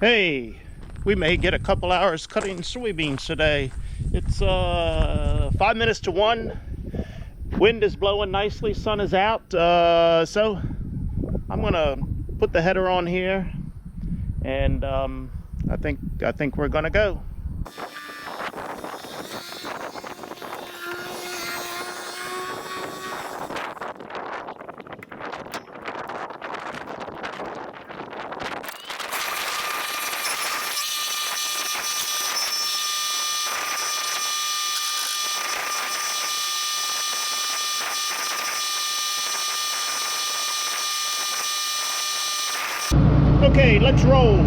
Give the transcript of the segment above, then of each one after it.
Hey, we may get a couple hours cutting soybeans today. It's 5 minutes to 1. Wind is blowing nicely, sun is out. So I'm gonna put the header on here, and I think we're gonna go. Okay, let's roll.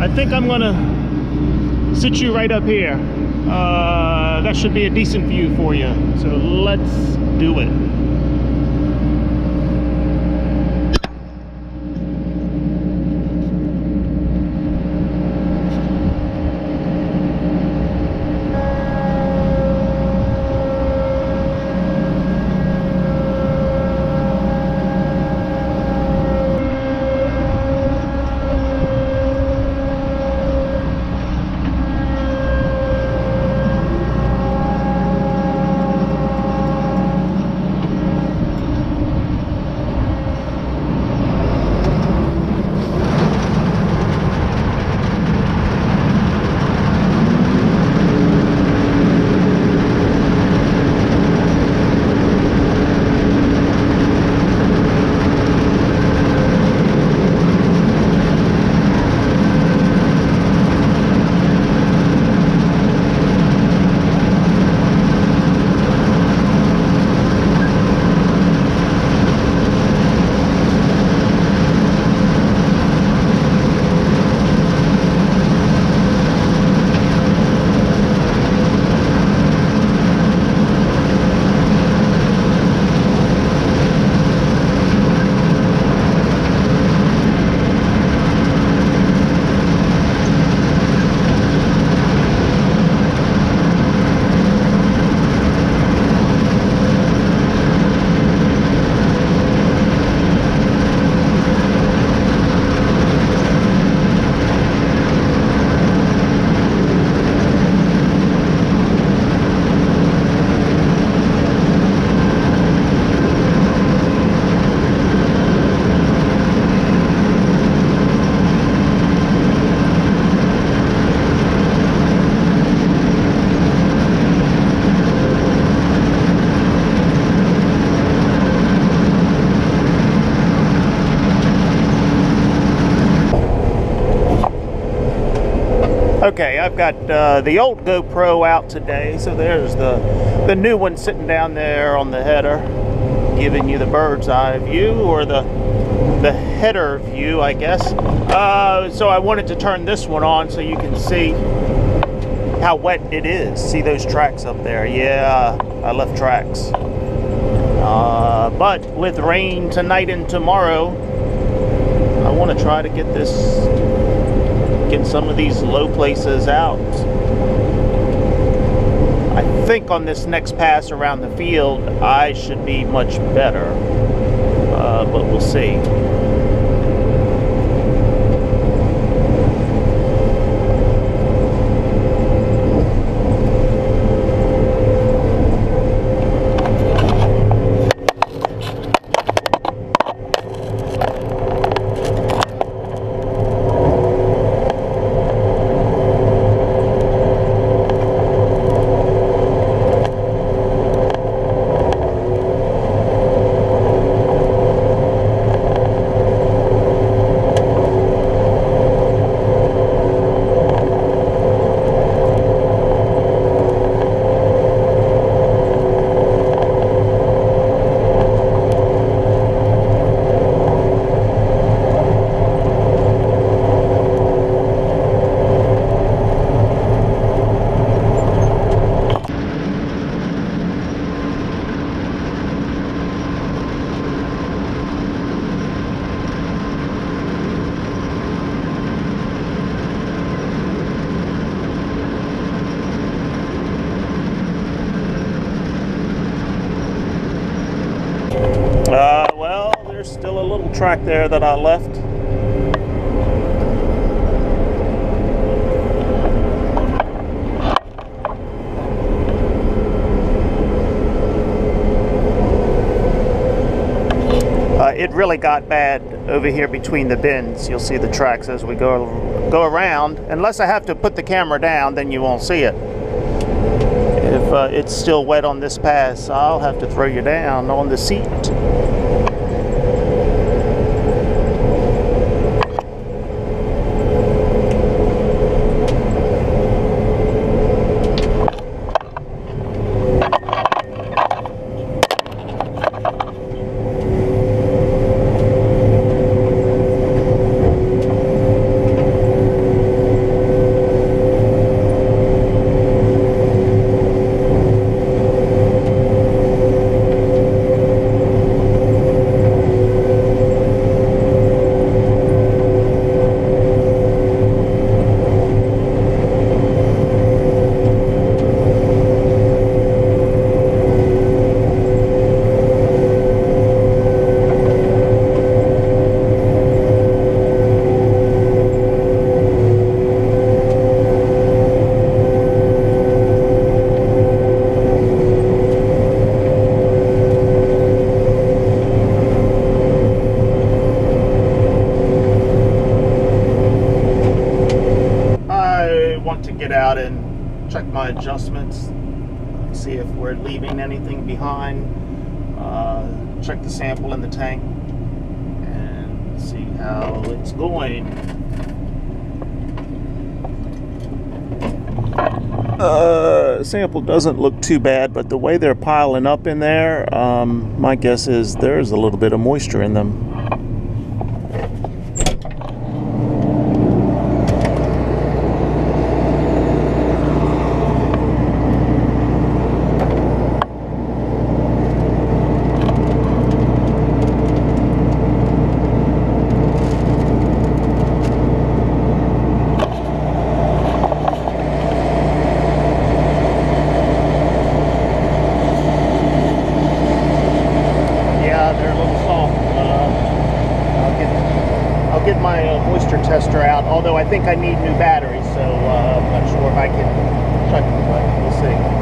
I think I'm gonna sit you right up here. That should be a decent view for you. So let's do it. Okay, I've got the old GoPro out today, so there's the new one sitting down there on the header, giving you the bird's eye view, or the header view, I guess. So I wanted to turn this one on so you can see how wet it is. See those tracks up there? Yeah, I left tracks. But with rain tonight and tomorrow, I want to try to get some of these low places out. I think on this next pass around the field I should be much better, but we'll see. Well, there's still a little track there that I left. it really got bad over here between the bends. You'll see the tracks as we go around. Unless I have to put the camera down, then you won't see it. If it's still wet on this pass, I'll have to throw you down on the seat. Get out and check my adjustments, see if we're leaving anything behind, check the sample in the tank and see how it's going. Sample doesn't look too bad, but the way they're piling up in there, my guess is there's a little bit of moisture in them. Get my moisture tester out, although I think I need new batteries, so I'm not sure if I can check them, but we'll see.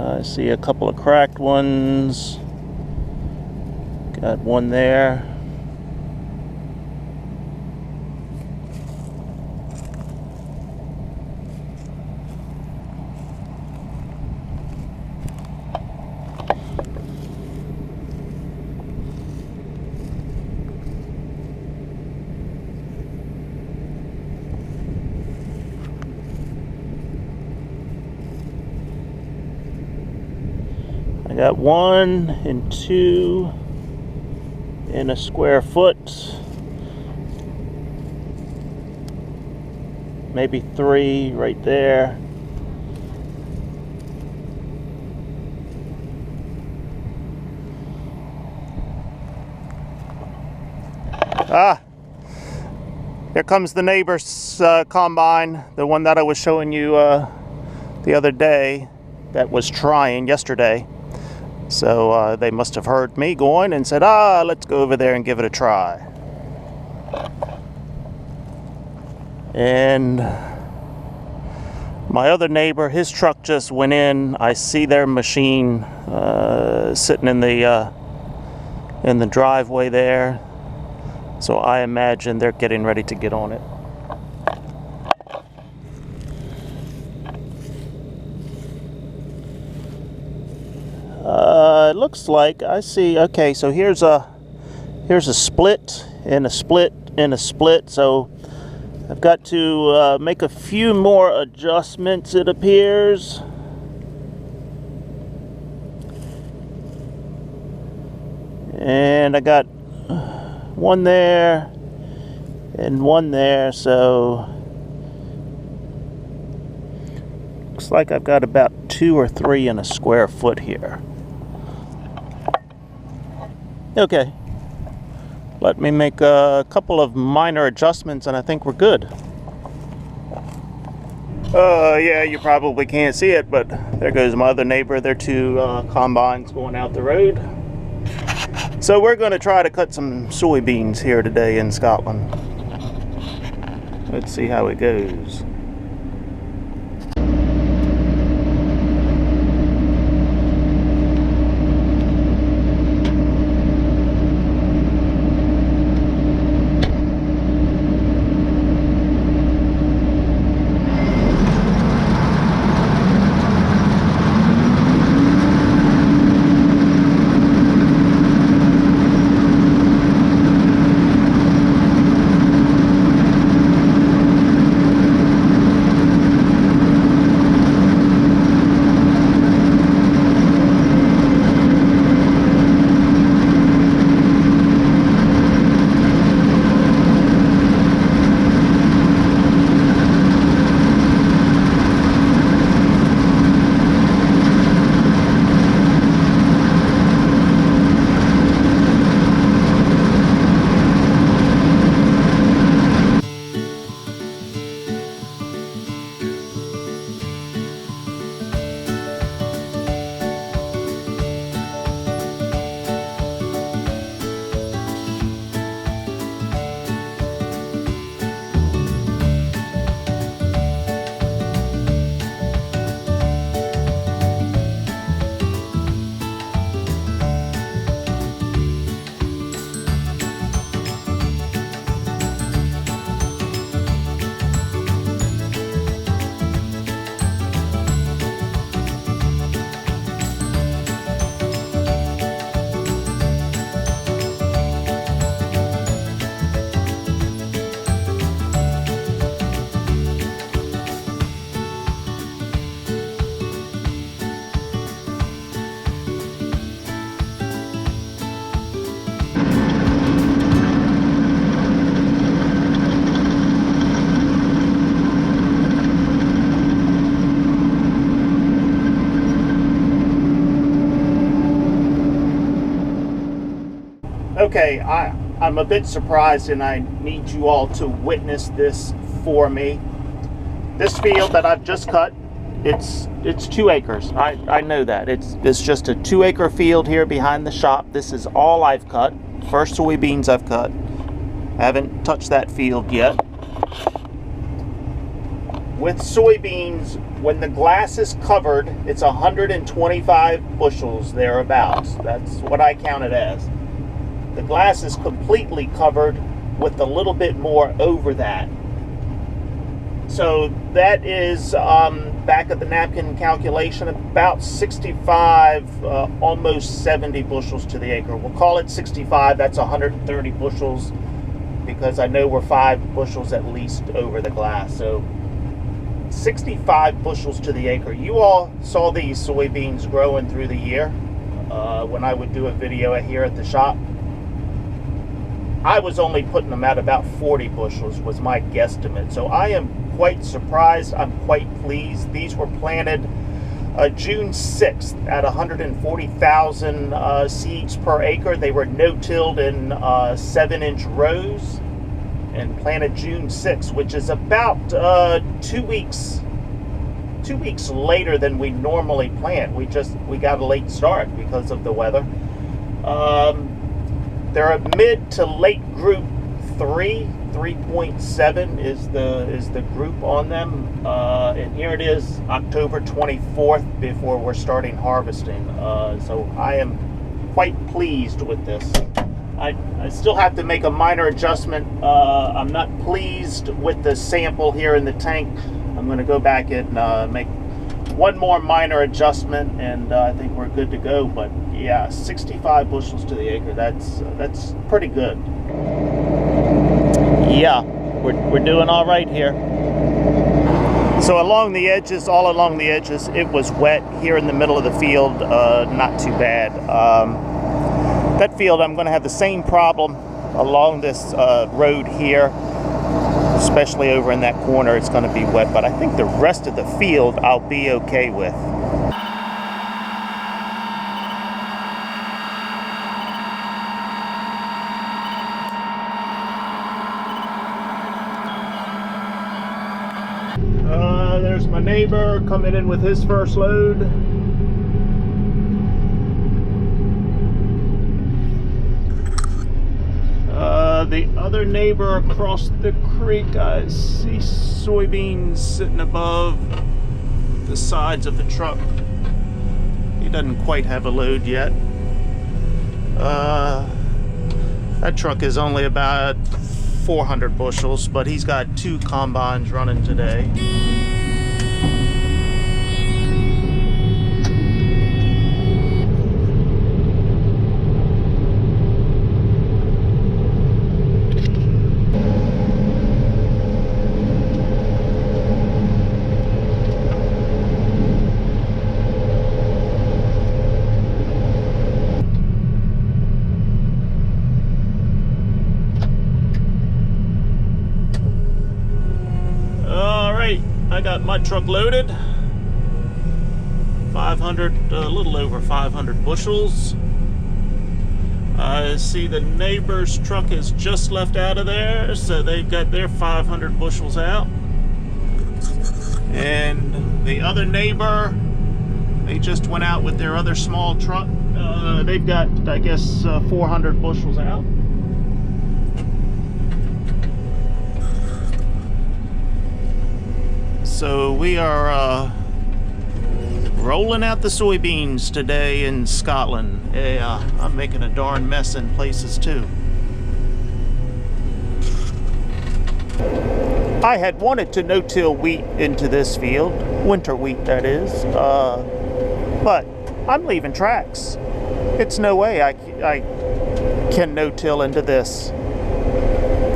I see a couple of cracked ones. Got one there. I got 1 and 2 in a square foot, maybe 3 right there. Here comes the neighbor's combine, the one that I was showing you the other day that was trying yesterday. So they must have heard me going and said, let's go over there and give it a try. And my other neighbor, his truck just went in. I see their machine sitting in the driveway there. So I imagine they're getting ready to get on it. It looks like I see. Okay, so here's a split and a split and a split. So I've got to make a few more adjustments, it appears. And I got one there and one there, so looks like I've got about 2 or 3 in a square foot here. Okay, Let me make a couple of minor adjustments and I think we're good. Yeah, you probably can't see it, but there goes my other neighbor. There are two combines going out the road. So we're going to try to cut some soybeans here today in Scotland. Let's see how it goes. Okay, I'm a bit surprised and I need you all to witness this for me. This field that I've just cut, it's 2 acres. I know that. It's just a 2-acre field here behind the shop. This is all I've cut. First soybeans I've cut. I haven't touched that field yet. With soybeans, when the glass is covered, it's 125 bushels thereabouts. That's what I count it as. The glass is completely covered with a little bit more over that. So that is, back of the napkin calculation, about 65, almost 70 bushels to the acre. We'll call it 65, that's 130 bushels, because I know we're 5 bushels at least over the glass. So 65 bushels to the acre. You all saw these soybeans growing through the year when I would do a video here at the shop. I was only putting them at about 40 bushels was my guesstimate. So I am quite surprised. I'm quite pleased. These were planted June 6th at 140,000 seeds per acre. They were no-tilled in 7-inch rows and planted June 6th, which is about 2 weeks later than we normally plant. We got a late start because of the weather. They're a mid to late group 3.7 is the group on them, and here it is October 24th before we're starting harvesting. So I am quite pleased with this. I still have to make a minor adjustment. I'm not pleased with the sample here in the tank. I'm going to go back and make one more minor adjustment, and I think we're good to go. But yeah, 65 bushels to the acre. That's pretty good. Yeah, we're doing all right here. So along the edges, all along the edges, it was wet. Here in the middle of the field, not too bad. That field, I'm going to have the same problem along this road here. Especially over in that corner, it's going to be wet, but I think the rest of the field I'll be okay with. there's my neighbor coming in with his first load. The other neighbor across the creek, I see soybeans sitting above the sides of the truck. He doesn't quite have a load yet. That truck is only about 400 bushels, but he's got 2 combines running today. I got my truck loaded, 500, a little over 500 bushels. I see the neighbor's truck has just left out of there, so they've got their 500 bushels out. And the other neighbor, they just went out with their other small truck. They've got, I guess, 400 bushels out. So we are rolling out the soybeans today in Scotland. Yeah, I'm making a darn mess in places too. I had wanted to no-till wheat into this field, winter wheat that is, but I'm leaving tracks. It's no way I can no-till into this.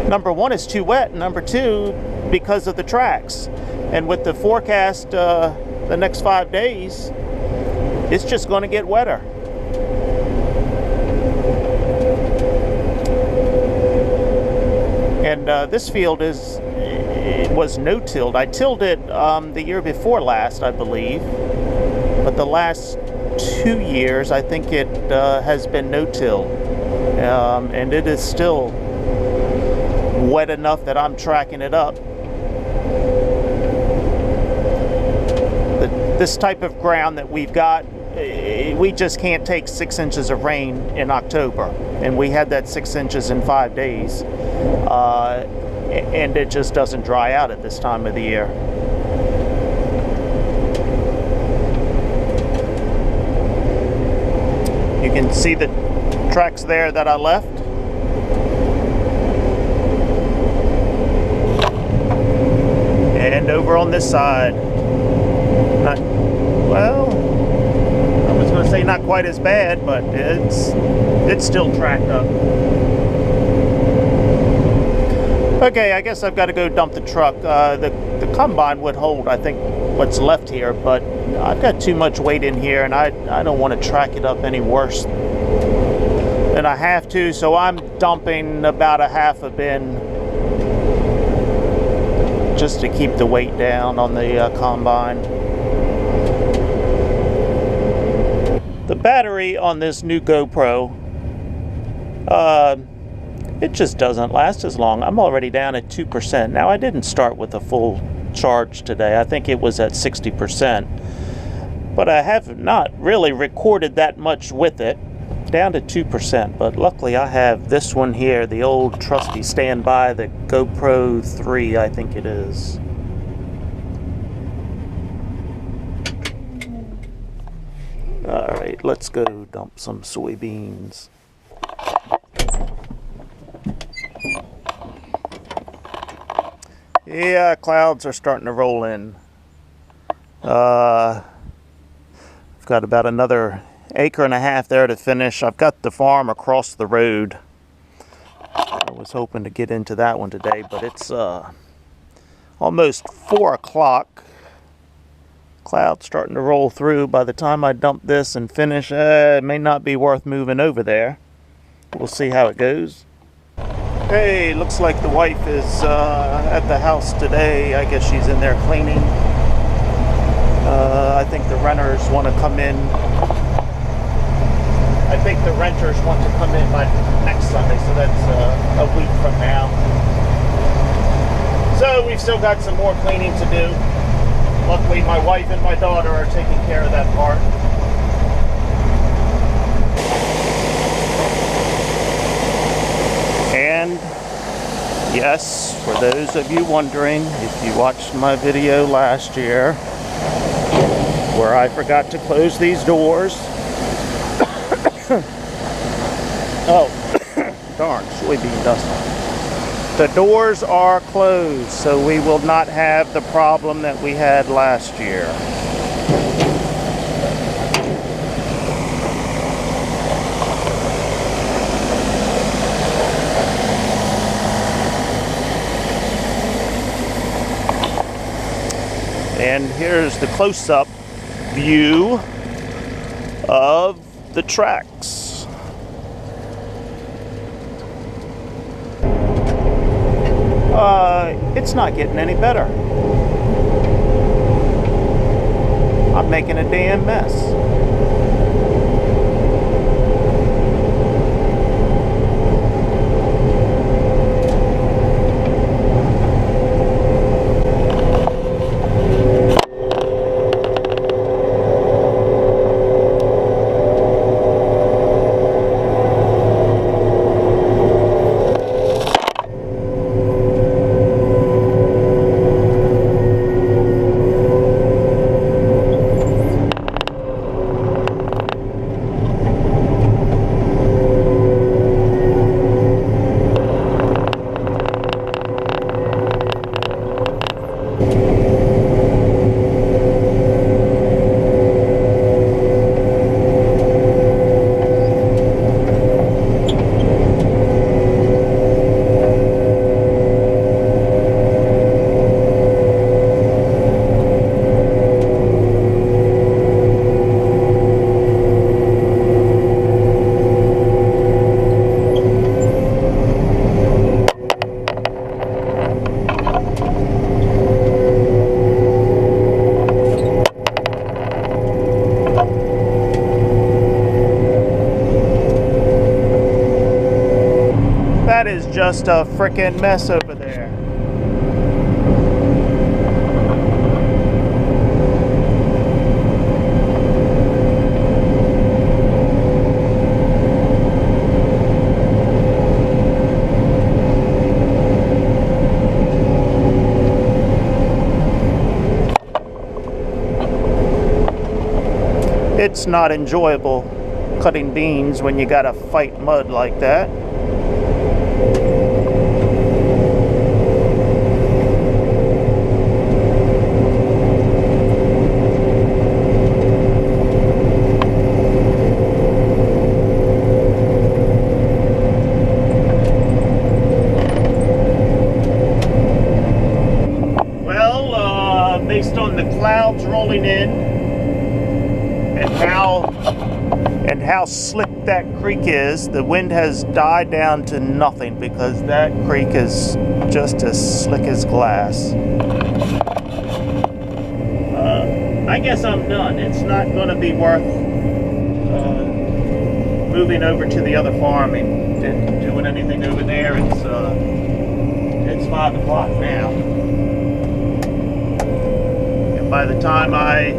Number one, it's too wet. Number two, because of the tracks. And with the forecast, the next 5 days, it's just going to get wetter. And this field was no-tilled. I tilled it the year before last, I believe. But the last 2 years, I think it has been no-tilled. And it is still wet enough that I'm tracking it up. This type of ground that we've got, we just can't take 6 inches of rain in October, and we had that 6 inches in 5 days, and it just doesn't dry out at this time of the year. You can see the tracks there that I left. And over on this side, well, I was going to say not quite as bad, but it's still tracked up. Okay, I guess I've got to go dump the truck. The combine would hold, I think, what's left here, but I've got too much weight in here, and I don't want to track it up any worse than I have to, so I'm dumping about a half a bin just to keep the weight down on the combine. The battery on this new GoPro, it just doesn't last as long. I'm already down at 2%. Now, I didn't start with a full charge today. I think it was at 60%. But I have not really recorded that much with it. Down to 2%. But luckily, I have this one here, the old trusty standby, the GoPro 3, I think it is. Alright, let's go dump some soybeans. Yeah, clouds are starting to roll in. I've got about another acre and a half there to finish. I've got the farm across the road. I was hoping to get into that one today, but it's almost 4 o'clock. Clouds starting to roll through. By the time I dump this and finish, it may not be worth moving over there. We'll see how it goes. Hey, looks like the wife is at the house today. I guess she's in there cleaning. I think the renters want to come in. I think the renters want to come in by next Sunday, so that's a week from now. So we've still got some more cleaning to do Luckily, my wife and my daughter are taking care of that part. And yes, for those of you wondering, if you watched my video last year where I forgot to close these doors. Oh, darn, soybean dust. The doors are closed, so we will not have the problem that we had last year. And here's the close-up view of the tracks. It's not getting any better. I'm making a damn mess. That is just a frickin' mess over there. It's not enjoyable cutting beans when you gotta fight mud like that. Based on the clouds rolling in and how slick that creek is, the wind has died down to nothing because that creek is just as slick as glass. I guess I'm done. It's not going to be worth moving over to the other farm and doing anything over there. It's 5 o'clock now. By the time I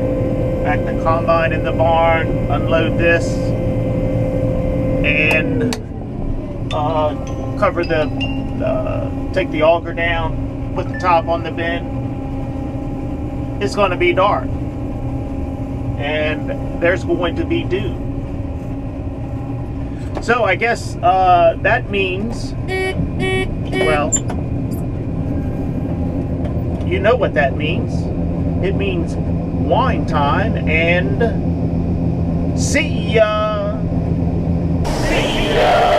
pack the combine in the barn, unload this, and cover take the auger down, put the top on the bin, it's going to be dark, and there's going to be dew. So I guess that means, well, you know what that means. It means wine time, and see ya! See ya!